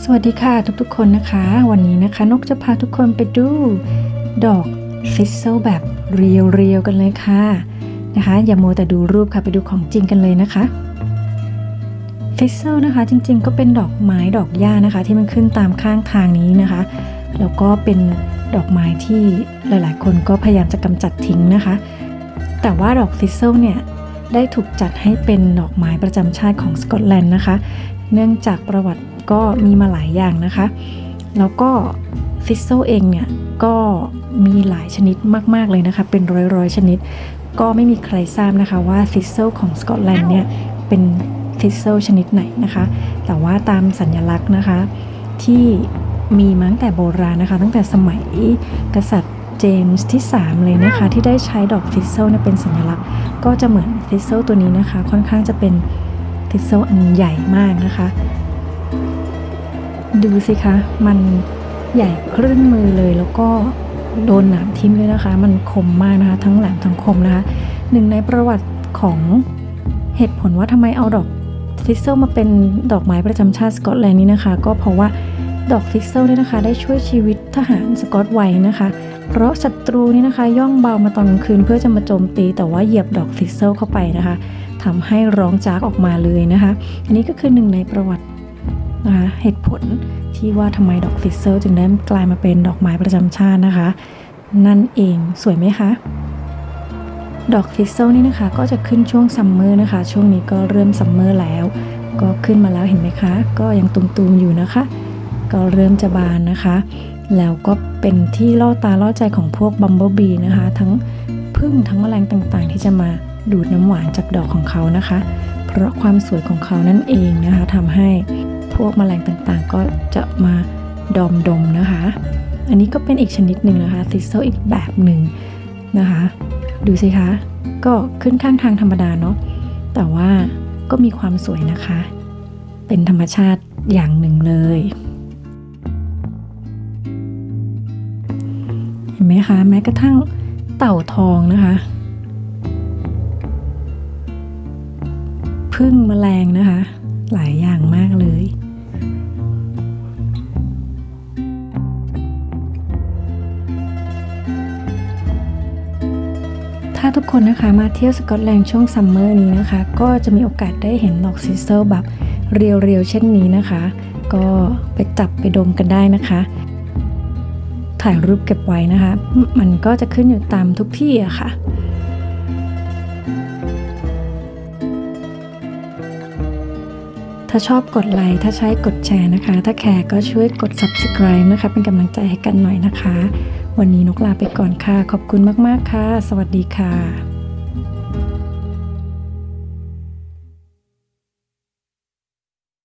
สวัสดีค่ะทุกๆคนนะคะวันนี้นะคะนกจะพาทุกคนไปดูดอกฟิสเซิลแบบเรียวๆกันเลยค่ะนะคะอย่ามัวแต่ดูรูปค่ะไปดูของจริงกันเลยนะคะฟิสเซิลนะคะจริงๆก็เป็นดอกไม้ดอกหญ้านะคะที่มันขึ้นตามข้างทางนี้นะคะแล้วก็เป็นดอกไม้ที่หลายๆคนก็พยายามจะกำจัดทิ้งนะคะแต่ว่าดอกฟิสเซิลเนี่ยได้ถูกจัดให้เป็นดอกไม้ประจำชาติของสกอตแลนด์นะคะเนื่องจากประวัติก็มีมาหลายอย่างนะคะแล้วก็ฟิสเซิลเองเนี่ยก็มีหลายชนิดมากๆเลยนะคะเป็นร้อยชนิดก็ไม่มีใครทราบนะคะว่าฟิสเซิลของสกอตแลนด์เนี่ยเป็นฟิสเซิลชนิดไหนนะคะแต่ว่าตามสัญลักษณ์นะคะที่มีมาตั้งแต่โบราณนะคะตั้งแต่สมัยกษัตริย์เจมส์ที่3เลยนะคะที่ได้ใช้ดอกฟิสเซิลเป็นสัญลักษณ์ก็จะเหมือนฟิสเซิลตัวนี้นะคะค่อนข้างจะเป็นฟิสเซิลอันใหญ่มากนะคะดูสิคะมันใหญ่ครึ่งมือเลยแล้วก็โดนหนามทิ่มเลยนะคะมันคมมากนะคะทั้งแหลมทั้งคมนะคะหนึ่งในประวัติของเหตุผลว่าทำไมเอาดอกฟิสเซิลมาเป็นดอกไม้ประจำชาติสกอตแลนด์นี้นะคะก็เพราะว่าดอกฟิสเซิลนี่นะคะได้ช่วยชีวิตทหารสกอตไว้นะคะเพราะศัตรูนี่นะคะย่องเบามาตอนกลางคืนเพื่อจะมาโจมตีแต่ว่าเหยียบดอกฟิสเซิลเข้าไปนะคะทำให้ร้องจากออกมาเลยนะคะอันนี้ก็คือหนึ่งในประวัตินะคะเหตุผลที่ว่าทำไมดอกฟิสเซิลจึงได้กลายมาเป็นดอกไม้ประจำชาตินะคะนั่นเองสวยไหมคะดอกฟิสเซิลนี่นะคะก็จะขึ้นช่วงซัมเมอร์นะคะช่วงนี้ก็เริ่มซัมเมอร์แล้วก็ขึ้นมาแล้วเห็นไหมคะก็ยังตุ่มๆอยู่นะคะก็เริ่มจะบานนะคะแล้วก็เป็นที่ล่อตาล่อใจของพวกบัมเบิลบีนะคะทั้งผึ้งทั้งแมลงต่างๆที่จะมาดูดน้ำหวานจากดอกของเขานะคะเพราะความสวยของเขานั่นเองนะคะทำให้พวกแมลงต่างๆก็จะมาดมนะคะอันนี้ก็เป็นอีกชนิดหนึ่งนะคะฟิสเซิลอีกแบบหนึ่งนะคะดูสิคะก็ขึ้นข้างทางธรรมดาเนาะแต่ว่าก็มีความสวยนะคะเป็นธรรมชาติอย่างหนึ่งเลยเห็นไหมคะแม้กระทั่งเต่าทองนะคะผึ้งแมลงนะคะหลายอย่างมากเลยถ้าทุกคนนะคะมาเที่ยวสกอตแลนด์ช่วงซัมเมอร์นี้นะคะก็จะมีโอกาสได้เห็นดอกฟิสเซิลแบบเรียวๆเช่นนี้นะคะก็ไปจับไปดมกันได้นะคะถ่ายรูปเก็บไว้นะคะมันก็จะขึ้นอยู่ตามทุกที่อะค่ะถ้าชอบกดไลค์ถ้าใช้กดแชร์นะคะถ้าแคร์ก็ช่วยกด Subscribe นะคะเป็นกำลังใจให้กันหน่อยนะคะวันนี้นกลาไปก่อนค่ะขอบคุณมากๆค่ะสวัสดีค่ะ